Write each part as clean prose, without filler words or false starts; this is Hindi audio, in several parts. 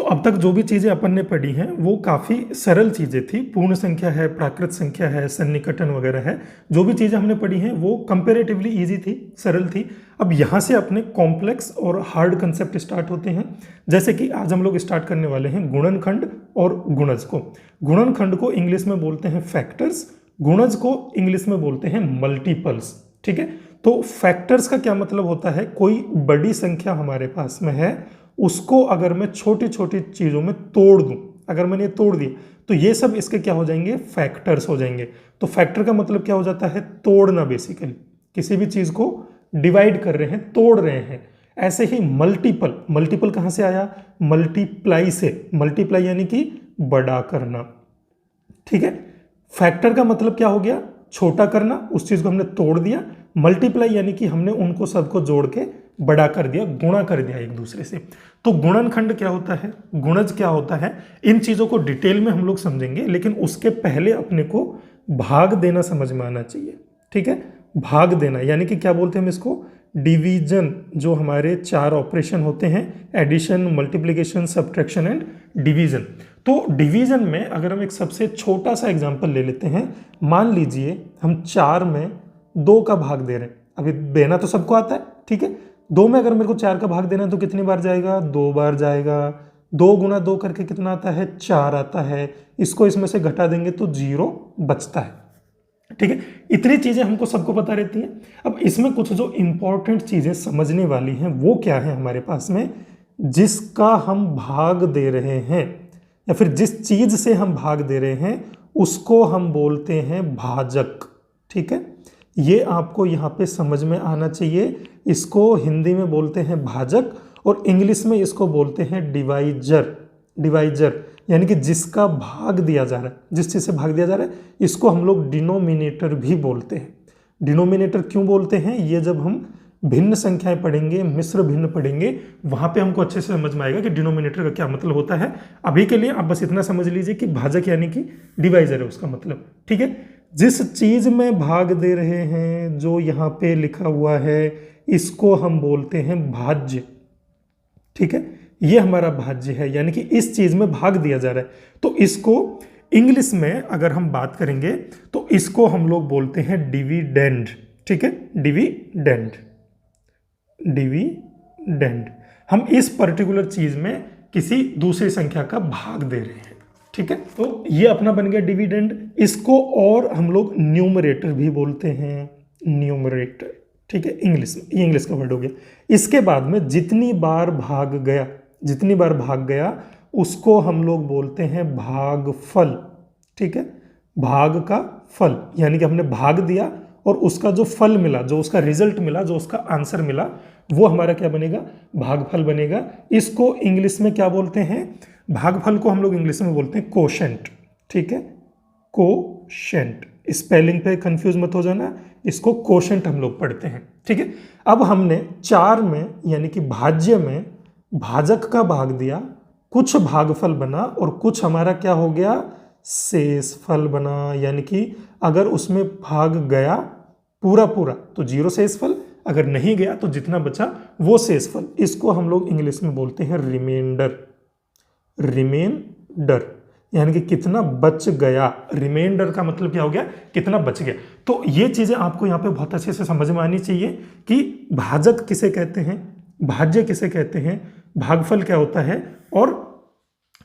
अब तक जो भी चीज़ें अपन ने पढ़ी हैं वो काफ़ी सरल चीज़ें थी। पूर्ण संख्या है, प्राकृत संख्या है, सन्निकटन वगैरह है। जो भी चीज़ें हमने पढ़ी हैं वो कंपेरेटिवली इजी थी, सरल थी। अब यहाँ से अपने कॉम्प्लेक्स और हार्ड कंसेप्ट स्टार्ट होते हैं। जैसे कि आज हम लोग स्टार्ट करने वाले हैं गुणनखंड और गुणज को। गुणनखंड को इंग्लिश में बोलते हैं फैक्टर्स, गुणज को इंग्लिश में बोलते हैं मल्टीपल्स। ठीक है, तो फैक्टर्स का क्या मतलब होता है, कोई बड़ी संख्या हमारे पास में है, उसको अगर मैं छोटी छोटी चीज़ों में तोड़ दूं, अगर मैंने तोड़ दिया तो ये सब इसके क्या हो जाएंगे, फैक्टर्स हो जाएंगे। तो फैक्टर का मतलब क्या हो जाता है, तोड़ना। बेसिकली किसी भी चीज़ को डिवाइड कर रहे हैं, तोड़ रहे हैं। ऐसे ही मल्टीपल, मल्टीपल कहाँ से आया, मल्टीप्लाई से। मल्टीप्लाई यानी कि बड़ा करना। ठीक है, फैक्टर का मतलब क्या हो गया, छोटा करना, उस चीज़ को हमने तोड़ दिया। मल्टीप्लाई यानी कि हमने उनको सबको जोड़ के बड़ा कर दिया, गुणा कर दिया एक दूसरे से। तो गुणनखंड क्या होता है, गुणज क्या होता है, इन चीज़ों को डिटेल में हम लोग समझेंगे, लेकिन उसके पहले अपने को भाग देना समझ में आना चाहिए। ठीक है, भाग देना यानी कि क्या बोलते हैं हम इसको, डिवीजन। जो हमारे 4 ऑपरेशन होते हैं, addition, multiplication, subtraction and division. तो डिवीजन में अगर हम एक सबसे छोटा सा एग्जांपल ले लेते हैं, मान लीजिए हम 4 में 2 का भाग दे रहे हैं। अभी देना तो सबको आता है, ठीक है। 2 में अगर मेरे को 4 का भाग देना है तो कितनी बार जाएगा, 2 बार जाएगा। 2 गुना 2 करके कितना आता है, 4 आता है। इसको इसमें से घटा देंगे तो 0 बचता है। ठीक है, इतनी चीजें हमको सबको पता रहती हैं। अब इसमें कुछ जो इंपॉर्टेंट चीजें समझने वाली हैं वो क्या है हमारे पास में, जिसका हम भाग दे रहे हैं या फिर जिस चीज से हम भाग दे रहे हैं उसको हम बोलते हैं भाजक। ठीक है, ये आपको यहाँ पे समझ में आना चाहिए। इसको हिंदी में बोलते हैं भाजक और इंग्लिश में इसको बोलते हैं डिवाइजर। डिवाइजर यानी कि जिसका भाग दिया जा रहा है, जिस चीज़ से भाग दिया जा रहा है, इसको हम लोग डिनोमिनेटर भी बोलते हैं। डिनोमिनेटर क्यों बोलते हैं, ये जब हम भिन्न संख्याएं पढ़ेंगे, मिश्र भिन्न पढ़ेंगे, वहां पे हमको अच्छे से समझ में आएगा कि डिनोमिनेटर का क्या मतलब होता है। अभी के लिए आप बस इतना समझ लीजिए कि भाजक यानी कि डिवाइजर है उसका मतलब। ठीक है, जिस चीज में भाग दे रहे हैं, जो यहाँ पे लिखा हुआ है, इसको हम बोलते हैं भाज्य। ठीक है, ये हमारा भाज्य है, यानी कि इस चीज में भाग दिया जा रहा है। तो इसको इंग्लिश में अगर हम बात करेंगे तो इसको हम लोग बोलते हैं डिविडेंड। ठीक है, डिविडेंड, डिविडेंड। हम इस पर्टिकुलर चीज में किसी दूसरी संख्या का भाग दे रहे हैं। ठीक है, तो ये अपना बन गया डिविडेंड। इसको और हम लोग न्यूमरेटर भी बोलते हैं, न्यूमरेटर। ठीक है, इंग्लिश में, ये इंग्लिश का वर्ड हो गया। इसके बाद में जितनी बार भाग गया, जितनी बार भाग गया उसको हम लोग बोलते हैं भागफल। ठीक है, भाग का फल, यानी कि हमने भाग दिया और उसका जो फल मिला, जो उसका रिजल्ट मिला, जो उसका आंसर मिला, वो हमारा क्या बनेगा, भागफल बनेगा। इसको इंग्लिश में क्या बोलते हैं, भागफल को हम लोग इंग्लिश में बोलते हैं कोशेंट। ठीक है, कोशेंट। स्पेलिंग पे कंफ्यूज मत हो जाना, इसको कोशेंट हम लोग पढ़ते हैं। ठीक है, अब हमने 4 में यानी कि भाज्य में भाजक का भाग दिया, कुछ भागफल बना और कुछ हमारा क्या हो गया, शेषफल बना। यानी कि अगर उसमें भाग गया पूरा पूरा तो 0 शेषफल, अगर नहीं गया तो जितना बचा वो शेषफल। इसको हम लोग इंग्लिश में बोलते हैं रिमाइंडर। रिमाइंडर यानी कि कितना बच गया। रिमाइंडर का मतलब क्या हो गया, कितना बच गया। तो ये चीजें आपको यहाँ पे बहुत अच्छे से समझ में आनी चाहिए कि भाजक किसे कहते हैं, भाज्य किसे कहते हैं, भागफल क्या होता है और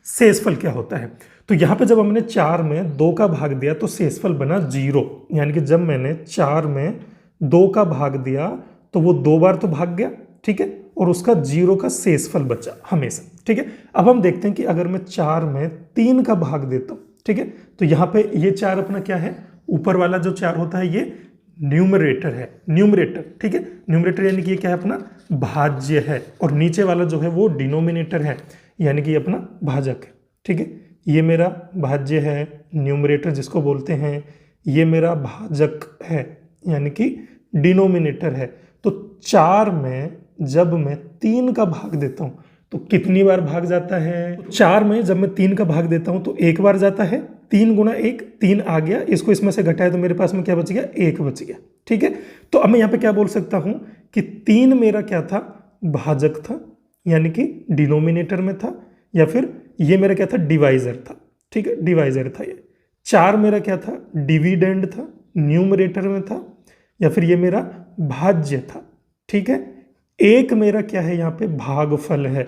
शेषफल क्या होता है। तो यहाँ पे जब हमने 4 में 2 का भाग दिया तो शेषफल बना 0। यानी कि जब मैंने 4 में 2 का भाग दिया तो वो 2 बार तो भाग गया, ठीक है, और उसका 0 का शेषफल बचा हमेशा। ठीक है, अब हम देखते हैं कि अगर मैं 4 में 3 का भाग देता हूँ, ठीक है, तो यहाँ पे ये 4 अपना क्या है, ऊपर वाला जो 4 होता है ये न्यूमरेटर है, न्यूमरेटर। ठीक है, न्यूमरेटर यानी कि ये क्या है, अपना भाज्य है, और नीचे वाला जो है वो डिनोमिनेटर है, यानी कि अपना भाजक है। ठीक है, ये मेरा भाज्य है, न्यूमरेटर जिसको बोलते हैं, ये मेरा भाजक है यानी कि डिनोमिनेटर है। तो 4 में जब मैं 3 का भाग देता हूं तो कितनी बार भाग जाता है, 4 में जब मैं 3 का भाग देता हूं तो 1 बार जाता है। 3 गुना 1 3 आ गया, इसको इसमें से घटाया तो मेरे पास में क्या बच गया, 1 बच गया। ठीक है, तो अब मैं यहाँ पे क्या बोल सकता हूं कि 3 मेरा क्या था, भाजक था, यानी कि डिनोमिनेटर में था। या फिर ये मेरा क्या था, डिवाइजर था, ठीक है, डिवाइजर था ये। 4 मेरा क्या था, डिविडेंड था, न्यूमरेटर में था, या फिर ये मेरा भाज्य था, ठीक है। 1 मेरा क्या है यहाँ पे, भागफल है,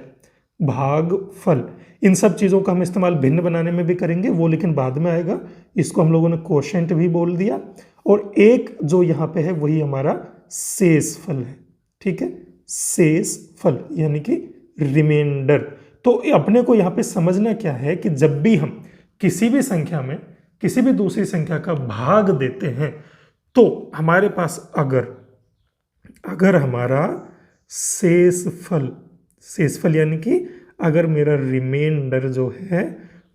भागफल। इन सब चीज़ों का हम इस्तेमाल भिन्न बनाने में भी करेंगे, वो लेकिन बाद में आएगा। इसको हम लोगों ने कोशेंट भी बोल दिया। और 1 जो यहाँ पे है वही हमारा शेषफल है, ठीक है, शेषफल यानी कि रिमाइंडर। तो अपने को यहाँ पे समझना क्या है कि जब भी हम किसी भी संख्या में किसी भी दूसरी संख्या का भाग देते हैं तो हमारे पास अगर हमारा शेषफल यानी कि अगर मेरा रिमाइंडर जो है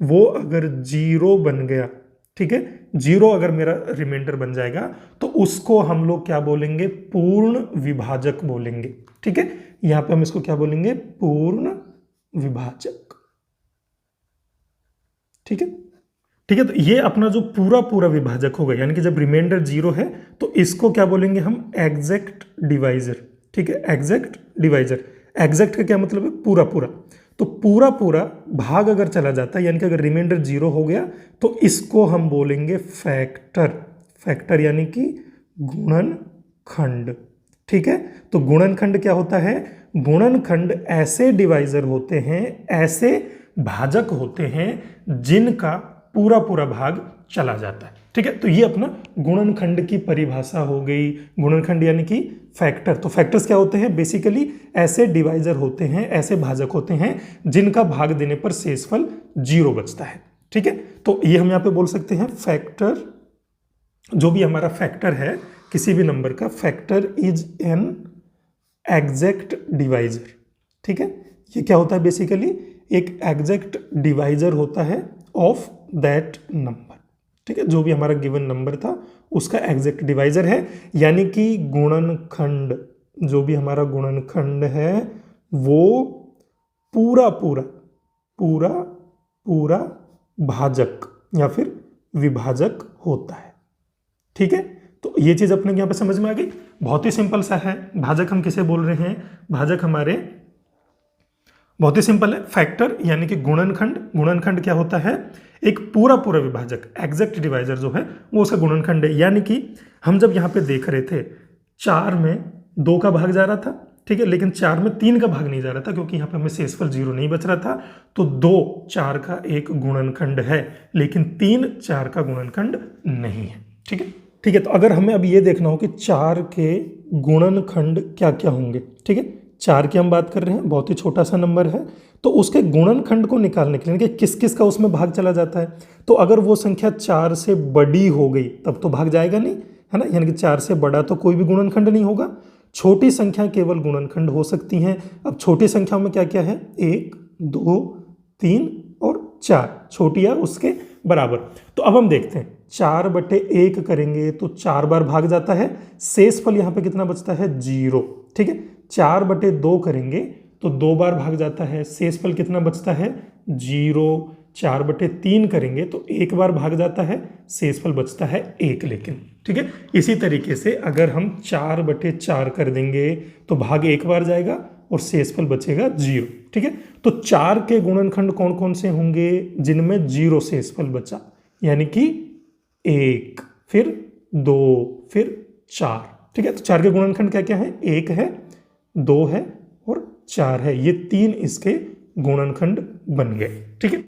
वो अगर 0 बन गया, ठीक है, 0 अगर मेरा रिमाइंडर बन जाएगा तो उसको हम लोग क्या बोलेंगे, पूर्ण विभाजक बोलेंगे, ठीक है। यहां पे हम इसको क्या बोलेंगे, पूर्ण विभाजक, ठीक है, ठीक है। तो ये अपना जो पूरा विभाजक होगा, यानी कि जब रिमाइंडर 0 है तो इसको क्या बोलेंगे हम, एग्जैक्ट डिवाइजर, ठीक है, एग्जैक्ट डिवाइजर। एग्जैक्ट का क्या मतलब है, पूरा। तो पूरा भाग अगर चला जाता है, यानी कि अगर रिमाइंडर 0 हो गया तो इसको हम बोलेंगे फैक्टर यानी कि गुणनखंड, ठीक है। तो गुणनखंड क्या होता है, गुणनखंड ऐसे डिवाइजर होते हैं, ऐसे भाजक होते हैं जिनका पूरा भाग चला जाता है, ठीक है। तो ये अपना गुणनखंड की परिभाषा हो गई। गुणनखंड यानी कि फैक्टर। तो फैक्टर्स क्या होते हैं, बेसिकली ऐसे डिवाइजर होते हैं, ऐसे भाजक होते हैं जिनका भाग देने पर शेषफल 0 बचता है, ठीक है। तो ये हम यहाँ पे बोल सकते हैं फैक्टर, जो भी हमारा फैक्टर है किसी भी नंबर का, factor is an exact divisor, ठीक है। ये क्या होता है, बेसिकली एक एग्जैक्ट डिवाइजर होता है ऑफ दैट नंबर, ठीक है। जो भी हमारा गिवन नंबर था उसका एग्जैक्ट डिवाइजर है, यानी कि गुणनखंड, जो भी हमारा गुणनखंड है वो पूरा भाजक या फिर विभाजक होता है, ठीक है। तो ये चीज अपने यहाँ पे समझ में आ गई। बहुत ही सिंपल सा है। भाजक हम किसे बोल रहे हैं, भाजक हमारे बहुत ही सिंपल है, फैक्टर यानी कि गुणनखंड क्या होता है, एक पूरा विभाजक, एग्जैक्ट डिवाइजर जो है वो उसका गुणनखंड है। यानी कि हम जब यहाँ पे देख रहे थे 4 में 2 का भाग जा रहा था, ठीक है, लेकिन 4 में 3 का भाग नहीं जा रहा था क्योंकि यहाँ पे हमें शेषफल 0 नहीं बच रहा था। तो 2 4 का एक गुणनखंड है, लेकिन 3 4 का गुणनखंड नहीं है, ठीक है, ठीक है। तो अगर हमें अब ये देखना हो कि 4 के गुणनखंड क्या क्या होंगे, ठीक है, 4 की हम बात कर रहे हैं, बहुत ही छोटा सा नंबर है, तो उसके गुणनखंड को निकालने के लिए कि किस किस का उसमें भाग चला जाता है, तो अगर वो संख्या 4 से बड़ी हो गई तब तो भाग जाएगा नहीं, है ना, यानी कि 4 से बड़ा तो कोई भी गुणनखंड नहीं होगा। छोटी संख्या केवल गुणनखंड हो सकती हैं। अब छोटी संख्याओं में क्या क्या है, 1 2 3 और 4, छोटी या उसके बराबर। तो अब हम देखते हैं 4/1 करेंगे तो 4 बार भाग जाता है, शेषफल यहाँ पे कितना बचता है, 0, ठीक है। 4/2 करेंगे तो 2 बार भाग जाता है, शेषफल कितना बचता है, 0। 4/3 करेंगे तो 1 बार भाग जाता है, शेषफल बचता है 1, लेकिन, ठीक है। इसी तरीके से अगर हम 4/4 कर देंगे तो भाग 1 बार जाएगा और शेषफल बचेगा 0, ठीक है। तो 4 के गुणनखंड कौन कौन से होंगे, जिनमें 0 शेषफल बचा, यानी कि 1 फिर 2 फिर 4, ठीक है। तो 4 के गुणनखंड क्या क्या है, 1 है, 2 है और 4 है, ये 3 इसके गुणनखंड बन गए, ठीक है।